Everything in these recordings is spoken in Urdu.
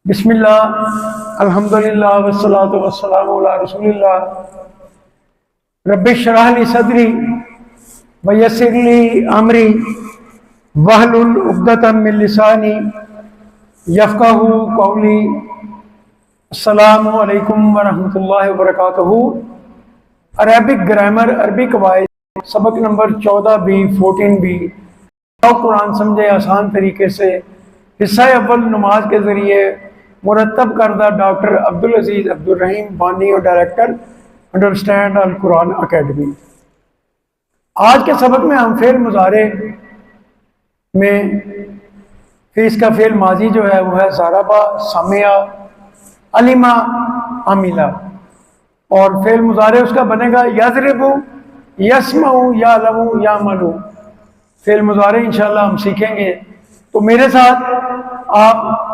بسم اللہ الحمدللہ والصلاة والسلام علی رسول اللہ رب اشرح لی صدری ویسر لی امری واحلل عقدۃ من لسانی یفقہوا قولی۔ السلام علیکم ورحمۃ اللہ وبرکاتہ۔ عربک گرامر، عربی قواعد، سبق نمبر 14B 14B۔ قرآن سمجھے آسان طریقے سے، حصہ اول نماز کے ذریعے مرتب کردہ ڈاکٹر عبدالعزیز عبدالرحیم بانی اور ڈائریکٹر انڈرسٹینڈ القرآن اکیڈمی۔ آج کے سبق میں ہم فعل مضارع میں اس کا فعل ماضی جو ہے وہ ہے ضربہ، سمع، علم، عمل، اور فعل مضارع اس کا بنے گا یضرب، یسمع، یعلم، یعمل۔ فعل مضارع انشاءاللہ ہم سیکھیں گے، تو میرے ساتھ آپ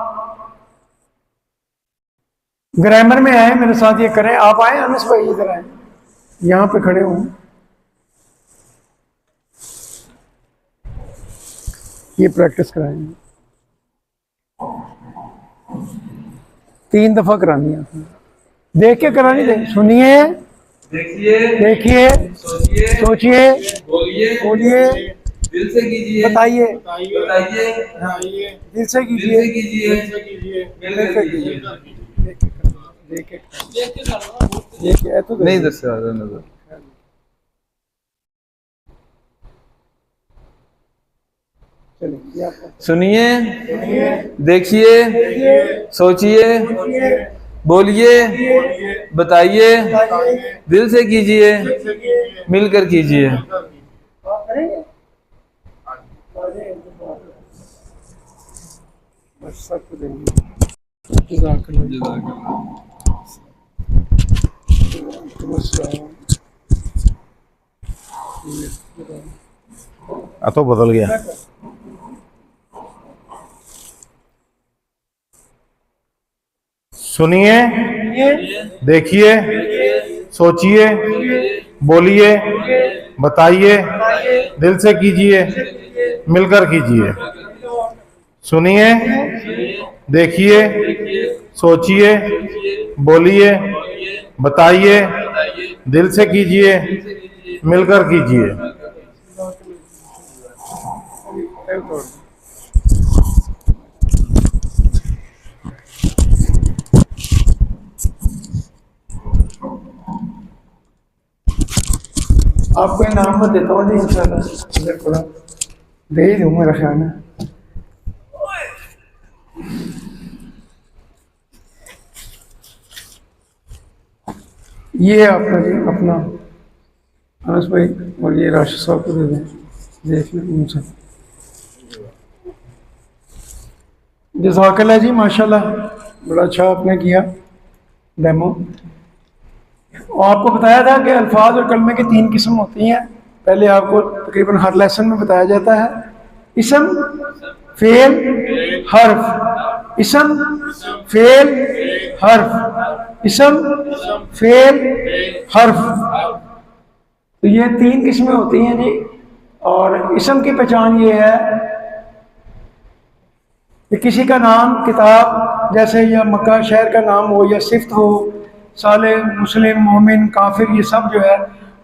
گرامر میں آئیں، میرے ساتھ یہ کریں۔ آپ آئیں انس بھائی، ادھر آئیں، یہاں پہ کھڑے ہوں، یہ پریکٹس کرائیں گے، 3 دفعہ کرانی ہے، دیکھ کے کرانی دیں۔ سنیے، دیکھیے، سوچیے، بولیے، دل سے کیجیے، بتائیے، بتائیے، دل سے کیجیے، مل کر کیجیے۔ نہیں دس نظر سنیے، دیکھیے، سوچیے، بولیے، بتائیے، دل سے کیجیے، مل کر کیجیے۔ تو بدل گیا۔ سنیے، دیکھیے، سوچیے، بولیے، بتائیے، دل سے کیجیے، مل کر کیجیے۔ سنیے، دیکھیے، سوچیے، بولیے، بتائیے، دل سے کیجیے، مل کر کیجیے۔ آپ کو انعام میں دیتا ہوں جی انشاءاللہ، ادھر تھوڑا دے ہی دوں میرا خیال ہے۔ یہ آپ کا جی اپنا انس بھائی، اور یہ راشد صاحب کو دے دیں، دیکھ لیں ان سے۔ جزاک اللہ جی، ماشاءاللہ بڑا اچھا آپ نے کیا ڈیمو۔ اور آپ کو بتایا تھا کہ الفاظ اور کلمے کی 3 قسم ہوتی ہیں، پہلے آپ کو تقریباً ہر لیسن میں بتایا جاتا ہے۔ اسم، فعل، حرف۔ اسم، فعل، حرف۔ اسم، فعل، حرف۔ تو یہ 3 قسمیں ہوتی ہیں جی۔ اور اسم کی پہچان یہ ہے کہ کسی کا نام کتاب جیسے یا مکہ شہر کا نام ہو یا صفت ہو، صالح، مسلم، مومن، کافر، یہ سب جو ہے،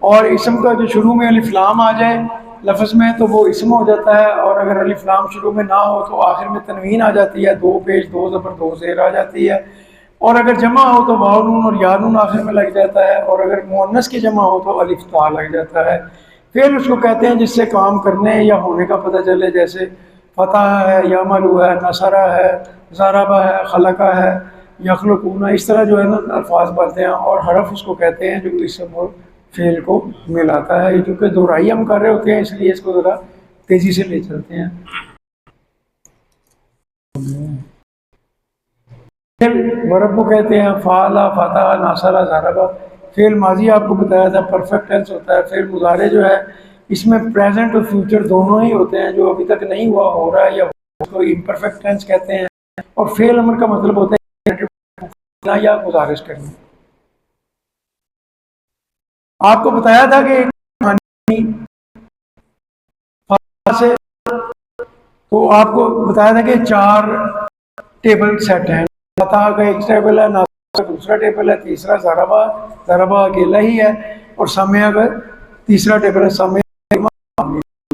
اور اسم کا جو شروع میں الف لام آ جائے لفظ میں تو وہ اسم ہو جاتا ہے، اور اگر الف لام شروع میں نہ ہو تو آخر میں تنوین آ جاتی ہے، 2 پیش 2 زبر 2 زیر آ جاتی ہے، اور اگر جمع ہو تو واو نون اور یا نون آخر میں لگ جاتا ہے، اور اگر مؤنث کی جمع ہو تو الف تا لگ جاتا ہے۔ پھر اس کو کہتے ہیں جس سے کام کرنے یا ہونے کا پتہ چلے، جیسے فتح ہے، یعملو ہے، نصرہ ہے، ضربہ ہے، خلقہ ہے، یخلقون، اس طرح جو ہے نا الفاظ بنتے ہیں۔ اور حرف اس کو کہتے ہیں جو اسم اور فعل کو ملاتا ہے۔ کیونکہ دہرائی ہم کر رہے ہوتے ہیں اس لیے اس کو ذرا تیزی سے لے چلتے ہیں۔ ورب کو کہتے ہیں فعل، فتح، نصرہ، ضربہ۔ فعل ماضی آپ کو بتایا تھا پرفیکٹ ٹینس ہوتا ہے۔ فعل مضارع جو ہے اس میں پریزنٹ اور فیوچر دونوں ہی ہوتے ہیں، جو ابھی تک نہیں ہوا ہو رہا ہے یا اس کو امپرفیکٹ ٹینس کہتے ہیں۔ اور فعل امر کا مطلب ہوتا ہے یا گزارش کرنا۔ آپ کو بتایا تھا کہ تو آپ کو بتایا تھا کہ 4 ٹیبل سیٹ ہیں۔ فتح کا ایک ٹیبل ہے، ناصرہ کا دوسرا ٹیبل ہے، تیسرا ضربہ، ضربہ اکیلا ہی ہے، اور سمیہ کا تیسرا ٹیبل ہے، سمیہ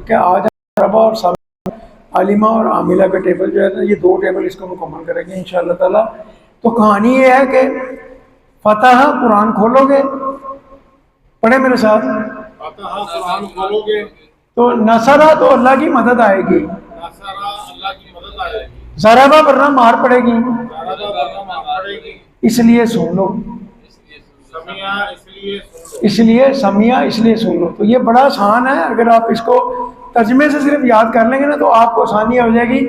کیا آج ضربہ اور سمیہ عالمہ اور عاملہ کا ٹیبل جو ہے نا، یہ دو ٹیبل اس کو مکمل کریں گے انشاءاللہ تعالیٰ۔ تو کہانی یہ ہے کہ فتح قرآن کھولو گے، پڑھیں میرے ساتھ، فتح قرآن کھولو گے تو نصرہ تو اللہ کی مدد آئے گی، نصرہ اللہ کی مدد آ جائے گی، ضربہ ورنہ مار پڑے گی، ضربہ ورنہ مار پڑے گی، اس لیے سن لو، سمیہ اس لیے سن لو، اس لیے سمیہ اس لیے سن لو۔ تو یہ بڑا آسان ہے، اگر آپ اس کو ترجمے سے صرف یاد کر لیں گے نا تو آپ کو آسانی ہو جائے گی۔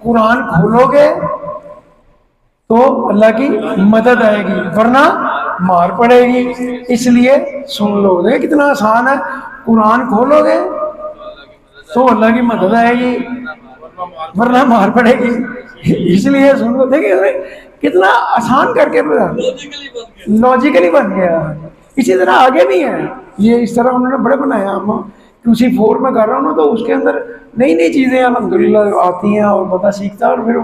قرآن کھولو گے تو اللہ کی مدد آئے گی ورنہ مار پڑے گی، اس لیے سن لو۔ دیکھ کتنا آسان ہے، قرآن کھولو گے تو اللہ کی مدد آئے گی ورنہ مار پڑے گی، اس لیے سن لو۔ دیکھیں کتنا آسان کر کے لاجیکلی بن گیا۔ اسی طرح آگے بھی ہے، یہ اس طرح انہوں نے بڑے بنایا۔ ہم QC4 میں کر رہا ہوں نا، تو اس کے اندر نئی نئی چیزیں الحمدللہ آتی ہیں اور بندہ سیکھتا ہے، اور پھر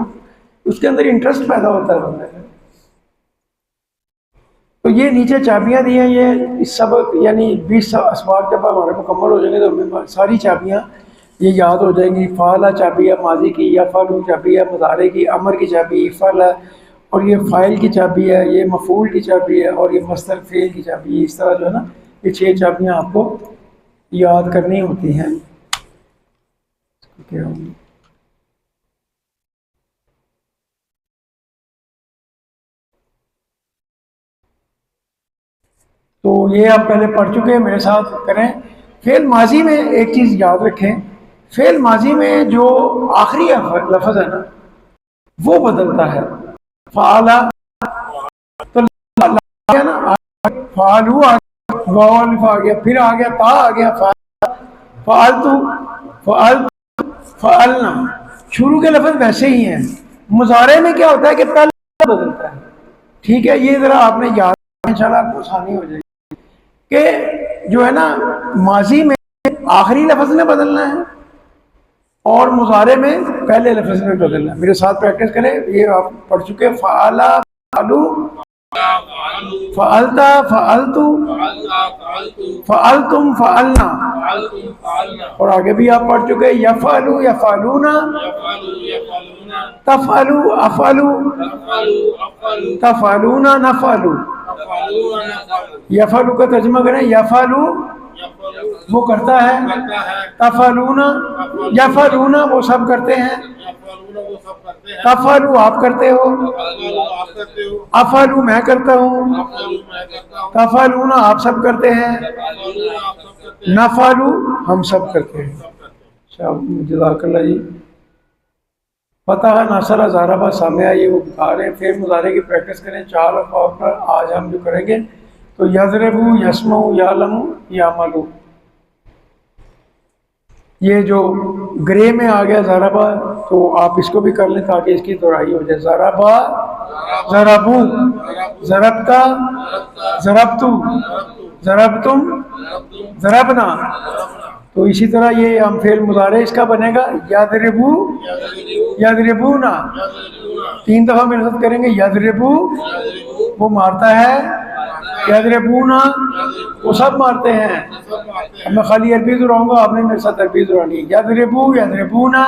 اس کے اندر انٹرسٹ پیدا ہوتا ہے بندے میں۔ تو یہ نیچے چابیاں دی ہیں، یہ اس سبق یعنی 20 اسباق جب ہمارے مکمل ہو جائیں گے تو ہمیں ساری چابیاں یہ یاد ہو جائیں گی۔ فعلہ چابی ہے ماضی کی، یفعل چابی ہے مضارع کی، امر کی چابی افعل ہے، اور یہ فاعل کی چابی ہے، یہ مفعول کی چابی ہے، اور یہ مصدر فعل کی چابی ہے۔ اس طرح جو ہے نا یہ 6 چابیاں آپ کو یاد کرنی ہوتی ہیں۔ تو یہ آپ پہلے پڑھ چکے ہیں، میرے ساتھ کریں۔ فعل ماضی میں ایک چیز یاد رکھیں، فعل ماضی میں جو آخری لفظ ہے نا وہ بدلتا ہے۔ فعلا تو نا فعلو واو الف آ گیا، پھر آ گیا تا آ گیا، فعلتو فعلنا، شروع کے لفظ ویسے ہی ہیں۔ مضارع میں کیا ہوتا ہے کہ پہلا بدلتا ہے، ٹھیک ہے؟ یہ ذرا آپ نے یاد رکھنا، انشاءاللہ آپ کو آسانی ہو جائے گی کہ جو ہے نا ماضی میں آخری لفظ نے بدلنا ہے اور مضارع میں پہلے لفظ میں بدلنا ہے۔ میرے ساتھ پریکٹس کریں، یہ آپ پڑھ چکے، فعلا فعلو، فعلتا فعلتو، فعلتم فعلنا، اور آگے بھی آپ پڑھ چکے، یفعلو یفعلونا، تفعلو افعلو، تفعلونا نفعلو۔ یفعلو کا ترجمہ کریں، یفعلو وہ کرتا ہے، تفعلونا یفعلونا وہ سب کرتے ہیں، تفعلو آپ کرتے ہو، افعلو میں کرتا ہوں، تفعلونا آپ سب کرتے ہیں، نفعلو ہم سب کرتے ہیں۔ جزاک اللہ جی۔ فتح ناصرہ ضربہ سمیہ یہ وہ بتا رہے ہیں۔ پھر مضارع کی پریکٹس کریں 4 الفاظ پر آج ہم جو کریں گے۔ تو یضربو، یسمع، یعلم، یعمل، یہ جو گرے میں آ گیا ضربہ، تو آپ اس کو بھی کر لیں تاکہ اس کی دہرائی ہو جائے۔ ضربہ، ضربو، ضربتا، ضربتو، ضربتم، ضربنا۔ تو اسی طرح یہ ہم فعل مضارع اس کا بنے گا یضربو، یضربونا۔ 3 دفعہ میرے ساتھ کریں گے، یضربو وہ مارتا ہے، یضربونا وہ سب مارتے ہیں۔ اب میں خالی عربی دہراؤں گا، آپ نے میرے ساتھ عربی دہرانی ہے۔ یضربو یضربونا،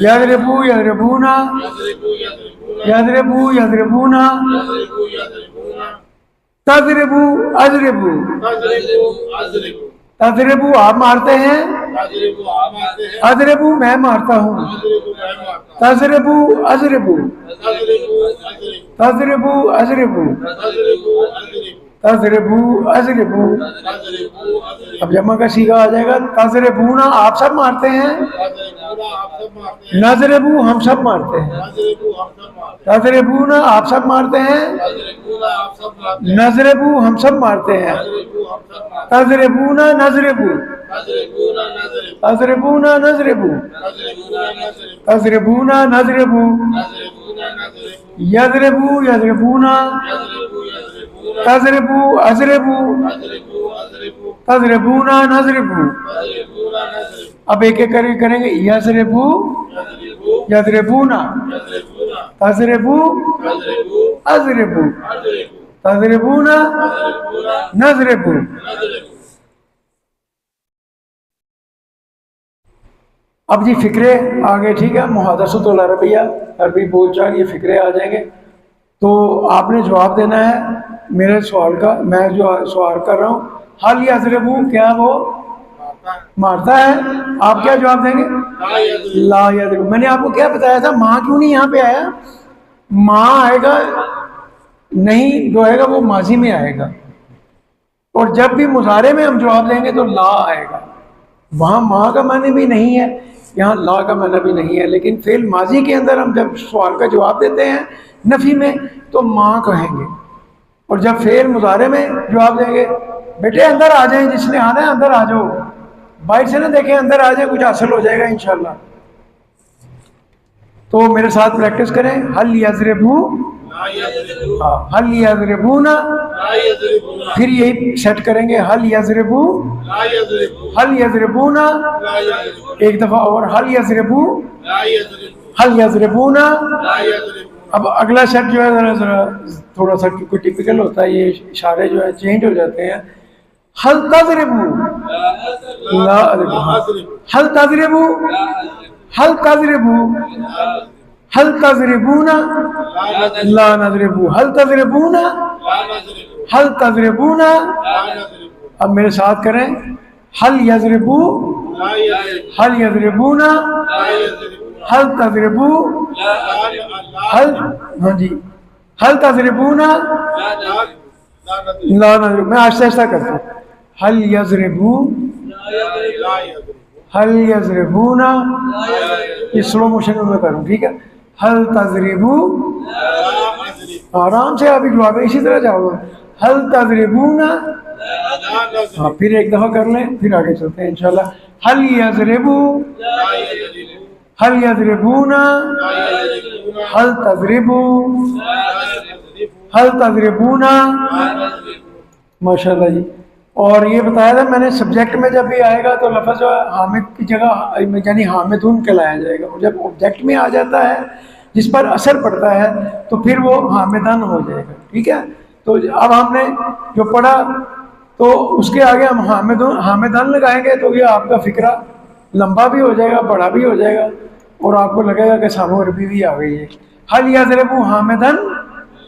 یضربو یضربونا، یضربو یضربونا، تضربو اضربو، تضربو آپ مارتے ہیں، اضربو میں مارتا ہوں، تضربو اضربو، تضربو اضربو، تضربو اضربو۔ اب جمع کا صیغہ آ جائے گا، تضربونا آپ سب مارتے ہیں، نضربو ہم سب مارتے ہیں، تضربونا آپ سب مارتے ہیں، نضربو ہم سب مارتے ہیں، تضربونا نضربو، تضربونا نضربو، تضربونا نضربو، یضربو یضربونا، تضربو اضربو، تضربونا نضربو۔ اب ایک ایک کریں گے، یضربو یضربونا، تضربو تضربو اضربو اضربو تضربون تضربون نضربو. نضربو. اب جی فکرے آگے، ٹھیک ہے، محادثۃ العربیہ، عربی بول چال، یہ فکرے آ جائیں گے. تو آپ نے جواب دینا ہے میرے سوال کا. میں جو سوال کر رہا ہوں، حل یضربو، کیا وہ مارتا ہے؟ آپ کیا جواب دیں گے؟ لا يضرب. لا یضرب. میں نے آپ کو کیا بتایا تھا، ماں کیوں نہیں یہاں پہ آیا؟ ماں آئے گا نہیں، جو آئے گا وہ ماضی میں آئے گا، اور جب بھی مضارع میں ہم جواب دیں گے تو لا آئے گا. وہاں ماں کا معنی بھی نہیں ہے، یہاں لا کا معنی بھی نہیں ہے، لیکن فعل ماضی کے اندر ہم جب سوال کا جواب دیتے ہیں نفی میں تو ماں کہیں گے، اور جب فعل مضارع میں جواب دیں گے بیٹے اندر آ جائیں، جس نے آنا ہے اندر آ جاؤ، باہر سے نہ دیکھیں، اندر آ جائیں، کچھ حاصل ہو جائے گا انشاءاللہ. تو میرے ساتھ پریکٹس کریں. حل یضربو، لا يضرب. حل یضربون، لا يضربون. پھر یہی سیٹ کریں گے، حل یضربو، لا يضرب. حل یضربون، لا يضرب. ایک دفعہ اور، حل یضربو، لا يضرب. حل یضربون. لا يضرب. اب اگلا سیٹ جو ہے ذرا تھوڑا سا کوئی ٹپیکل ہوتا ہے، یہ اشارے جو ہے چینج ہو جاتے ہیں. حل تضربو، لا اضرب. حل تضربو، حل تضربو، حل تضربون، لا نضربو. حل تضربون، لا نضرب. حل تضربون. لا نضرب. اب میرے ساتھ کریں، حل یضربو، لا يضرب. حل یضربون، لا يضرب. حل تضربو، حل، ہاں جی، حل تضربون، لا نضرب. میں آہستہ آہستہ کرتا ہوں. حل یضربو، حل یضربون، یہ سلو موشن میں کروں، ٹھیک ہے. حل تضربو، آرام سے ابھی جواب ہے، اسی طرح جاؤ. حل تضربون، ہاں پھر ایک دفعہ کر لیں، پھر آگے چلتے ہیں انشاءاللہ. حل یضربو، حل یضربون، حل تضربو، حل تضربون. ماشاءاللہ جی. اور یہ بتایا تھا میں نے، سبجیکٹ میں جب بھی آئے گا تو لفظ جو ہے حامد کی جگہ یعنی حامدون کہلایا جائے گا، اور جب آبجیکٹ میں آ جاتا ہے جس پر اثر پڑتا ہے تو پھر وہ حامدن ہو جائے گا، ٹھیک ہے. تو اب ہم نے جو پڑھا تو اس کے آگے ہم حامدن لگائیں گے تو یہ آپ کا فکرہ لمبا بھی ہو جائے گا، بڑا بھی ہو جائے گا، اور آپ کو لگے گا کہ سامو عربی بھی آ گئی ہے. حل یضربو حامدن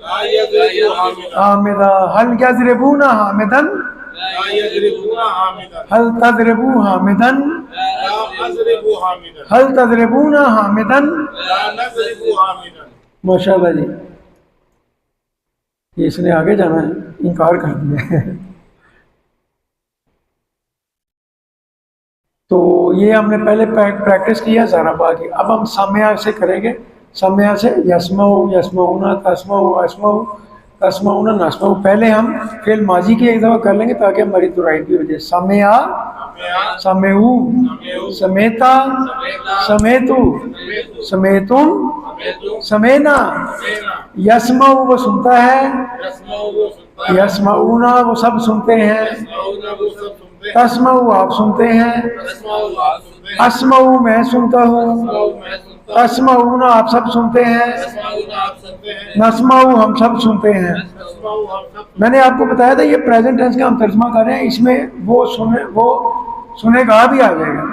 لا يضرب حامدا. حامدا، حل یضربون حامدن، لا يضربون حامدا. حل تضربو حامدن، لا أضرب حامدا. حل تضربون حامدن. لا نضرب حامدا. ماشاءاللہ جی. یہ اس نے آگے جانا ہے، انکار کر دیا ہے. تو یہ ہم نے پہلے پریکٹس کیا سارا بات کی. اب ہم سامعہ سے کریں گے. سامعہ سے یسمعو، یسمعون، تسمعو، اسمعو، تسمعون، نسمعو. پہلے ہم فعل ماضی کی ایک دفعہ کر لیں گے تاکہ ہماری دہرائی بھی ہو جائے. سامعہ، سمعو، سمیتا، سمیتو، سمیتم، سمینا. یسمعو وہ سنتا ہے، یسمعون وہ سب سنتے ہیں، تسمعو آپ سنتے ہیں، اسمعو میں سنتا ہوں، تسمعون آپ سب سنتے ہیں، نسمعو ہم سب سنتے ہیں. میں نے آپ کو بتایا تھا یہ پریزنٹ ٹینس کا ہم ترجمہ کر رہے ہیں، اس میں وہ سنے گا بھی آ جائے گا،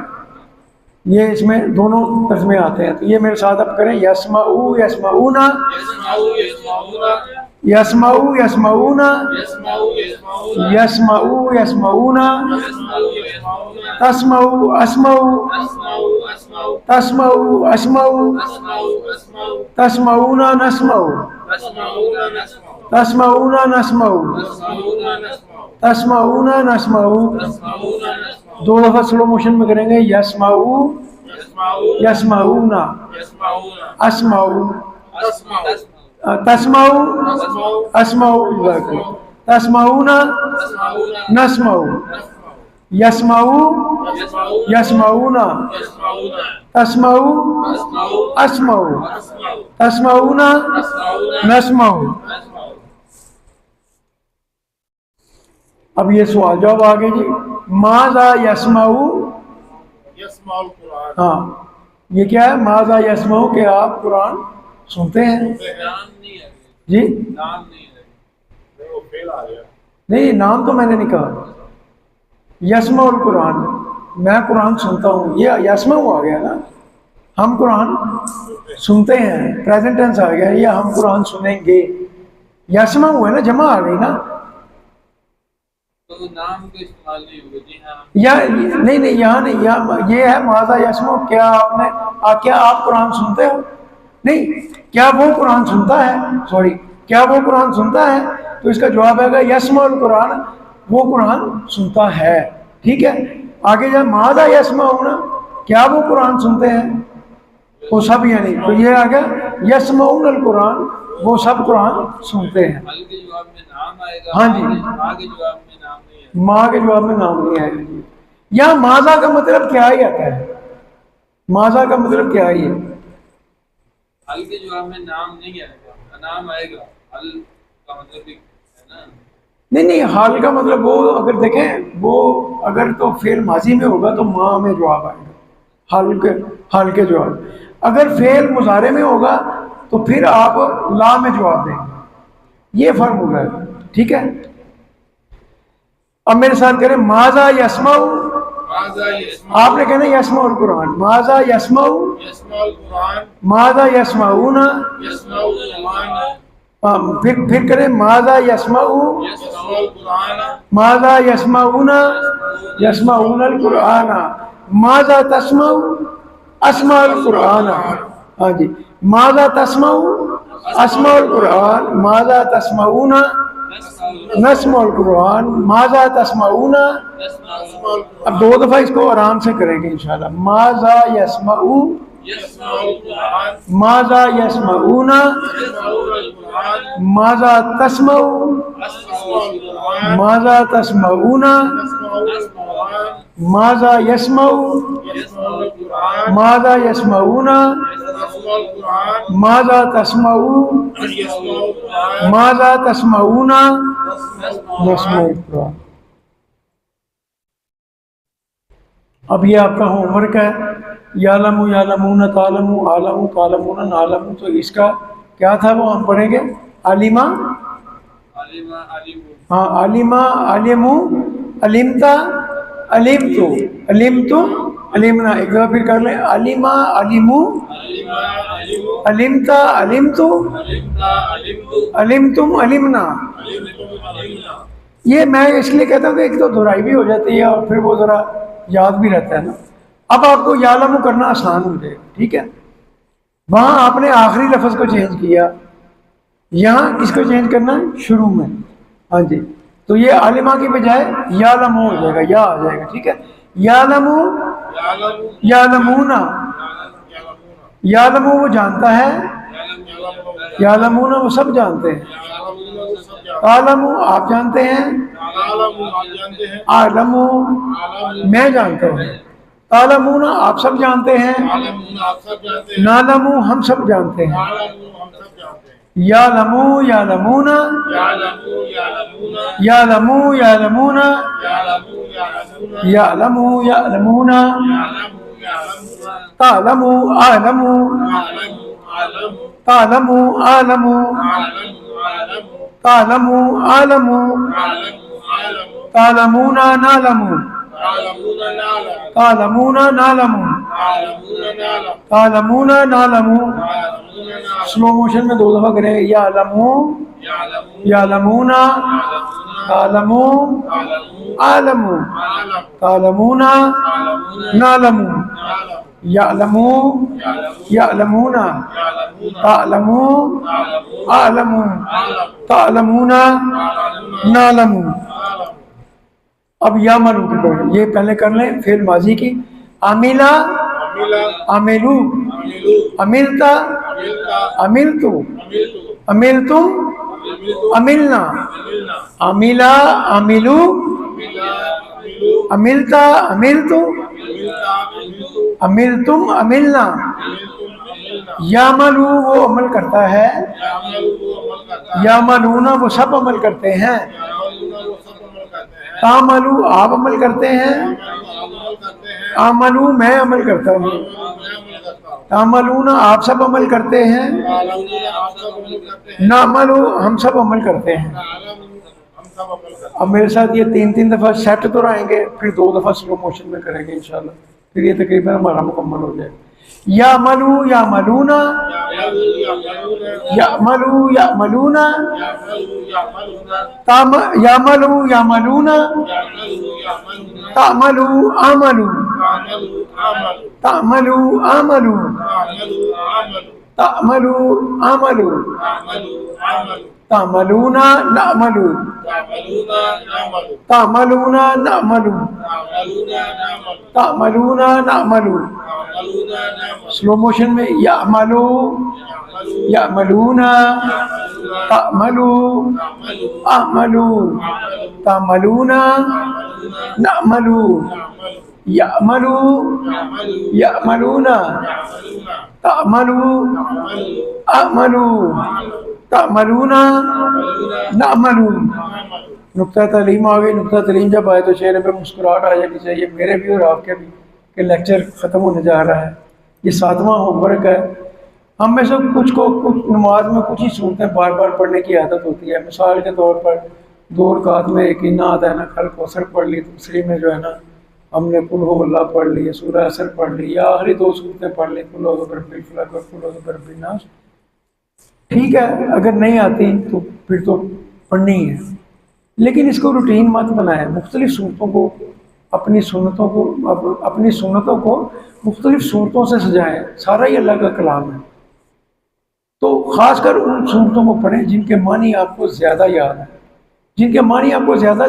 یہ اس میں دونوں ترجمے آتے ہیں. تو یہ میرے ساتھ اب کریں، یسمعو یسمعون، یسمعو یسمعون، یسمعو یسمعون، تسمعو اسمعو، تسمعو اسمعو، تسمعون نسمعو، تسمعون نسمعو، تسمعون نسمعو. دو دفعہ سلو موشن میں کریں گے، یسمعو یسمعون، اسمعو، تسمعو اسمعو، تسمعون نسمعو، یسمعو یسمعون، تسمعو اسمعو، تسمعون نسمعو. اب یہ سوال جواب آگے جی. ماذا یسمعو، يسمع القرآن. ہاں یہ کیا ہے، ماذا یسمعو کہ آپ قرآن سنتے ہیں نام نہیں ہے جی نام نہیں ہے وہ فیل آ گیا نہیں نام تو میں نے نہیں کہا یسمع القرآن میں قرآن سنتا ہوں یہ یسمع آ گیا نا ہم قرآن سنتے ہیں پریزنٹ ٹینس آ گیا یا ہم قرآن سنیں گے یسمع ہے نا جمع آ گئی نا تو نام کا استعمال نہیں ہوگا جی ہاں یا نہیں یہاں نہیں یہ ہے ماذا یسمع کیا آپ نے کیا آپ قرآن سنتے ہو نہیں کیا وہ قرآن سنتا ہے سوری کیا وہ قرآن سنتا ہے تو اس کا جواب ہے گا یسمع القرآن وہ قرآن سنتا ہے ٹھیک ہے آگے جا ماذا یسمعون کیا وہ قرآن سنتے ہیں وہ سب یعنی تو یہ آ گیا یسمعون القرآن وہ سب قرآن سنتے ہیں حل کے جواب میں نام آئے گا ہاں جی آگے جواب میں نام نہیں ہے ماں کے جواب میں نام نہیں آئے گا جی یہاں ماذا کا مطلب کیا ہی آتا ہے ماذا کا مطلب کیا ہی ہے حل کے جواب میں نام نہیں آئے گا نام آئے گا حل کا مطلب بھی ہے نا نہیں حال کا مطلب وہ اگر دیکھیں وہ اگر تو فعل ماضی میں ہوگا تو ماں میں جواب آئے گا حال کے جواب اگر فعل مضارع میں ہوگا تو پھر آپ لا میں جواب دیں گے یہ فرق ہوگا ٹھیک ہے اب میرے ساتھ کریں ماذا یسمع آپ نے کہنا یسمع القرآن ماذا یسمع ماذا یسمعون پھر کریں ماذا یسمع ماذا یسمعون یسمعون القرآن ماذا تسمع اسمع القرآن ہاں جی ماذا تسمع اسمع القرآن ماذا تسمعون نسمع القرآن ماذا تسمعون اب دو دفعہ اس کو آرام سے کریں گے انشاءاللہ ماذا یسمع ماذا یسمعون ماذا تسمع ماذا تسمعون ماذا یسمع ماذا یسمعون ماذا تسمع ماذا تسمعون نسمع القرآن اب یہ آپ کا ہوم ورک ہے یعلم یعلمون تعلم عالم تعلمون نعلم تو اس کا کیا تھا وہ ہم پڑھیں گے علیمہ ہاں علیمہ علمو علمتا علمتو علمتو علمنا ایک دفعہ پھر کر لیں علیمہ علمو علمتا علمتو علمتم علمنا یہ میں اس لیے کہتا ہوں کہ ایک تو دہرائی بھی ہو جاتی ہے اور پھر وہ ذرا یاد بھی رہتا ہے نا اب آپ کو یعلم کرنا آسان ہو جائے ٹھیک ہے وہاں آپ نے آخری لفظ کو چینج کیا یہاں کس کو چینج کرنا ہے شروع میں ہاں جی تو یہ عالمہ کی بجائے یعلم ہو جائے گا یا آ جائے گا ٹھیک ہے یعلم یعلمون یعلم وہ جانتا ہے یعلمون وہ سب جانتے ہیں عالم آپ جانتے ہیں عالم میں جانتا ہوں عالمون آپ سب جانتے ہیں نعلم ہم سب جانتے ہیں یعلم یعلمون یعلم یعلمون یعلم یعلمون تعلم عالم تعلم عالم تعلم عالم تعلمون نعلم تعلمون نعلم تعلمون نعلم سلو موشن میں دو دفعہ کریں گے یعلمون یعلمون تعلمون عالم تعلمون نعلم یعلمون یعلمون تعلمون عالم تعلمون نعلم اب یا ملو کی پڑھیں یہ پہلے کر لیں فعل ماضی کی عاملہ عاملو عملتا عملتو عملتم عملنا عاملہ عاملو عملتا عملتو عملتم عملنا یعملو وہ عمل کرتا ہے یعملون وہ سب عمل کرتے ہیں تعملو آپ عمل کرتے ہیں عملو میں عمل کرتا ہوں تعملون آپ سب عمل کرتے ہیں، آپ سب عمل کرتے ہیں، نعمل ہم سب عمل کرتے ہیں۔ ہم سب عمل کرتے ہیں۔ اب میرے ساتھ یہ 3 دفعہ سیٹ تو رہیں گے، پھر 2 دفعہ سلو موشن میں کریں گے انشاءاللہ، پھر یہ تقریباً ہمارا مکمل ہو جائے گا۔ یعملو یعملون، یعملو یعملون، یعملو یعملون، تعملو عملو، تعملو عملو، تعملو عملو، تعملون نعملو، تعملون نعملو، تعملون نعملو۔ سلو موشن میں یعملو، یعملون، تعملو، اعملو، تعملون، نعملو، یعملو، یعملون، تعملو، اعملو، تعملون، نعملو۔ نقطہ تعلیم آ گئی۔ نقطہ تعلیم جب آئے تو چہرے پہ مسکراہٹ آ جانی چاہیے، میرے بھی اور آپ کے بھی، کہ لیکچر ختم ہونے جا رہا ہے۔ یہ 7واں ہوم ورک ہے۔ ہم میں سے کچھ نماز میں کچھ ہی صورتیں بار بار پڑھنے کی عادت ہوتی ہے۔ مثال کے طور پر 2 رکعت میں ایک انا آتا ہے نا، کل کوثر پڑھ لی، دوسری میں جو ہے نا ہم نے قل هو اللہ پڑھ لی، سورہ عصر پڑھ لی، یا آخری 2 صورتیں پڑھ لی، قل اعوذ برب الفلق اور قل اعوذ برب الناس۔ ٹھیک ہے، اگر نہیں آتی تو پھر تو پڑھنی ہے، لیکن اس کو روٹین مت بنائیں۔ مختلف صورتوں کو اپنی سنتوں کو مختلف صورتوں سے سجائیں۔ سارا ہی اللہ کا کلام ہے، تو خاص کر ان صورتوں کو پڑھیں جن کے معنی آپ کو زیادہ یاد ہیں۔ جن کے معنی آپ کو زیادہ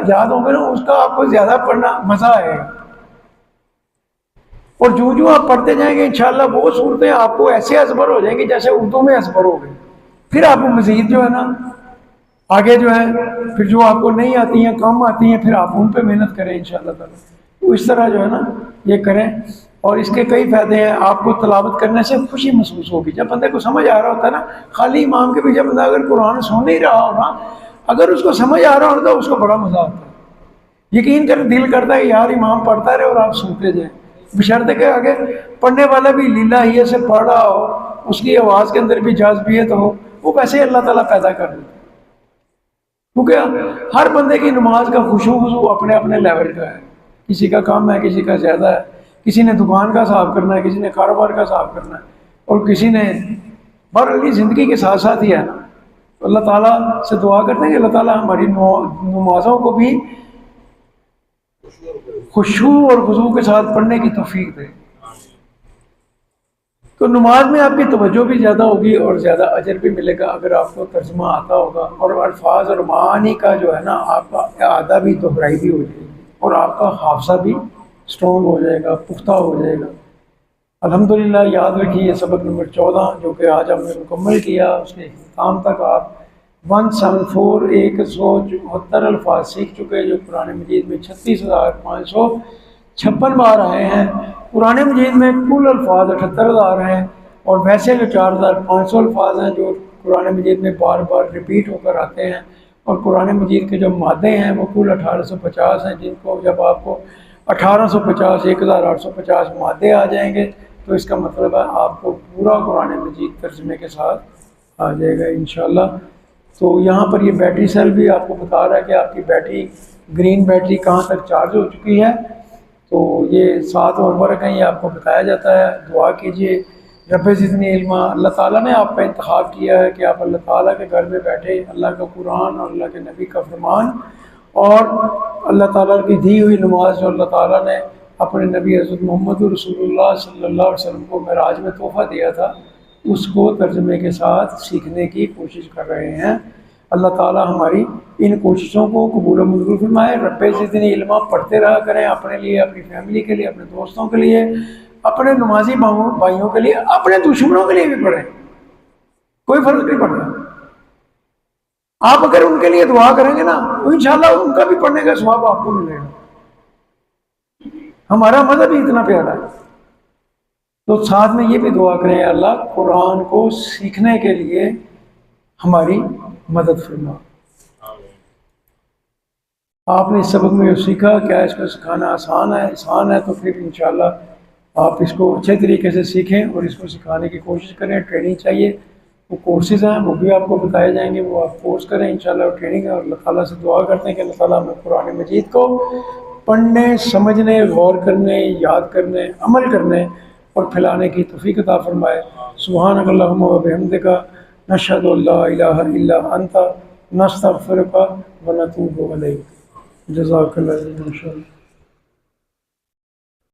یاد ہوں گے نا، اس کا آپ کو زیادہ پڑھنا مزہ آئے گا، اور جو آپ پڑھتے جائیں گے انشاءاللہ وہ صورتیں آپ کو ایسے ازبر ہو جائیں گی جیسے اردو میں ازبر ہو گئی۔ پھر آپ کو مزید جو ہے نا آگے جو ہے پھر جو آپ کو نہیں آتی ہیں، کم آتی ہیں، پھر آپ ان پہ محنت کریں انشاءاللہ تعالیٰ۔ تو اس طرح جو ہے نا یہ کریں، اور اس کے کئی فائدے ہیں۔ آپ کو تلاوت کرنے سے خوشی محسوس ہوگی جب بندے کو سمجھ آ رہا ہوتا ہے نا۔ خالی امام کے پیچھے بندہ اگر قرآن سن نہیں رہا ہوگا، اگر اس کو سمجھ آ رہا ہوتا ہے اس کو بڑا مزہ آتا ہے۔ یقین کر دل کرتا ہے کہ یار امام پڑھتا رہے اور آپ سنتے جائیں، بشرطے کہ آگے پڑھنے والا بھی للہ سے پڑھ رہا ہو، اس کی آواز کے اندر بھی جاذبیت ہو، وہ ویسے اللہ تعالیٰ پیدا کر دیتا ہے۔ کیونکہ ہر بندے کی نماز کا خشوع اپنے اپنے لیول کا ہے، کسی کا کم ہے، کسی کا زیادہ ہے، کسی نے دکان کا حساب کرنا ہے، کسی نے کاروبار کا حساب کرنا ہے، اور کسی نے بہرحال زندگی کے ساتھ ساتھ ہی ہے نا۔ تو اللہ تعالیٰ سے دعا کرتے ہیں کہ اللہ تعالیٰ ہماری نمازوں کو بھی خشوع اور خضوع کے ساتھ پڑھنے کی توفیق دے۔ تو نماز میں آپ کی توجہ بھی زیادہ ہوگی اور زیادہ اجر بھی ملے گا اگر آپ کو ترجمہ آتا ہوگا، اور الفاظ اور معانی کا جو ہے نا آپ کا اعادہ بھی دہرائی بھی ہو جائے گی، اور آپ کا حافظہ بھی اسٹرانگ ہو جائے گا، پختہ ہو جائے گا۔ الحمدللہ یاد رکھیے سبق نمبر 14 جو کہ آج ہم نے مکمل کیا، اس کے اختتام تک آپ 174 الفاظ سیکھ چکے، جو قرآن مجید میں 36,556 بار آئے ہیں۔ قرآن مجید میں کل الفاظ 78,000 ہیں، اور ویسے جو 4,500 الفاظ ہیں جو قرآن مجید میں بار بار ریپیٹ ہو کر آتے ہیں، اور قرآن مجید کے جو مادے ہیں وہ کل 1850 ہیں، جن کو جب آپ کو 1850 1850 مادے آ جائیں گے تو اس کا مطلب ہے آپ کو پورا قرآن مجید ترجمے کے ساتھ آ جائے گا انشاءاللہ۔ تو یہاں پر یہ بیٹری سیل بھی آپ کو بتا رہا ہے کہ آپ کی بیٹری گرین بیٹری کہاں تک چارج ہو چکی ہے۔ تو یہ 7 ہوم ورک ہیں، یہ آپ کو بتایا جاتا ہے۔ دعا کیجئے رب زدنی علما۔ اللہ تعالیٰ نے آپ کا انتخاب کیا ہے کہ آپ اللہ تعالیٰ کے گھر میں بیٹھے اللہ کا قرآن اور اللہ کے نبی کا فرمان اور اللہ تعالیٰ کی دی ہوئی نماز جو اللہ تعالیٰ نے اپنے نبی حضرت محمد رسول اللہ صلی اللہ علیہ وسلم کو معراج میں تحفہ دیا تھا، اس کو ترجمے کے ساتھ سیکھنے کی کوشش کر رہے ہیں۔ اللہ تعالیٰ ہماری ان کوششوں کو قبول و منظور فرمائے۔ رب زدنی علما پڑھتے رہا کریں، اپنے لیے، اپنی فیملی کے لیے، اپنے دوستوں کے لیے، اپنے نمازی بھائیوں کے لیے، اپنے دشمنوں کے لیے بھی پڑھیں، کوئی فرق نہیں پڑتا۔ آپ اگر ان کے لیے دعا کریں گے نا تو انشاءاللہ ان کا بھی پڑھنے کا ثواب آپ کو ملے گا۔ ہمارا مذہب ہی اتنا پیارا ہے۔ تو ساتھ میں یہ بھی دعا کریں اللہ قرآن کو سیکھنے کے لیے ہماری مدد فرما۔ آپ نے اس سبق میں یہ سیکھا، کیا اس کو سکھانا آسان ہے؟ آسان ہے تو پھر انشاءاللہ آپ اس کو اچھے طریقے سے سیکھیں اور اس کو سکھانے کی کوشش کریں. ٹریننگ چاہیے، وہ کورسز ہیں وہ بھی آپ کو بتائے جائیں گے، وہ آپ کورس کریں انشاءاللہ. وہ ٹریننگ ہے اور اللہ تعالیٰ سے دعا کرتے ہیں کہ اللہ تعالیٰ ہمیں قرآن مجید کو پڑھنے، سمجھنے، غور کرنے، یاد کرنے، عمل کرنے اور پھیلانے کی توفیق عطا فرمائے. سبحانک اللہم و بحمدک، نشہد ان لا الہ الا انت، نستغفرک و نتوب الیک. جزاک اللہ خیر.